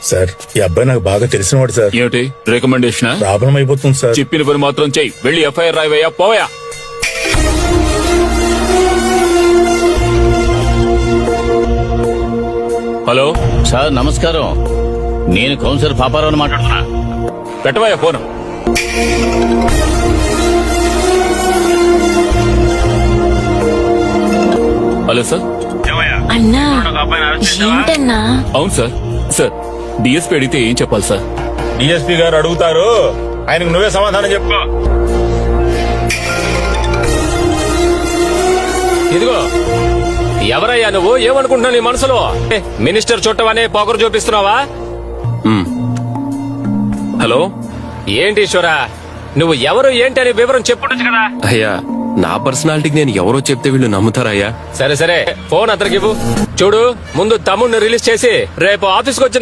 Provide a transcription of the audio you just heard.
Sir ఈ అబ్బాయి నాకు బాగా తెలిసినవాడు సార్. ఏమిటి రికమెండేషన్? ప్రాబ్లం అయిపోతుంది సార్. చెప్పిన పని మాత్రం చెయ్యి. వెళ్ళి ఎఫ్ఐఆర్ రాయవయ్యా, పోయా. హలో సార్ నమస్కారం, నేను కౌన్సిలర్ పాపారావు మాట్లాడుతున్నా. పెట్టవయ్యా ఫోన్. Hello sir. అన్నా ఏంటన్నా? అవును సార్. సార్ డిఎస్పీ అడిగితే ఏం చెప్పాలి సార్? డిఎస్పీ గారు అడుగుతారు, ఆయనకు నువ్వే సమాధానం చెప్పుకో. ఇదిగో ఎవరయ్యా నువ్వు? ఏమనుకుంటున్నావు నీ మనసులో? మినిస్టర్ చుట్టమనే పొగరు చూపిస్తున్నావా? హలో, ఏంటి ఈశ్వరా, నువ్వు ఎవరు ఏంటి అని వివరం చెప్పుండొచ్చు కదా. అయ్యా నా పర్సనాలిటీకి నేను ఎవరో చెప్తే వీళ్ళు నమ్ముతారయ్యా. సరే సరే, ఫోన్ అతనికి ఇవ్వు. చూడు, ముందు తమ్ముడిని రిలీజ్ చేసి రేపు ఆఫీస్కి వచ్చి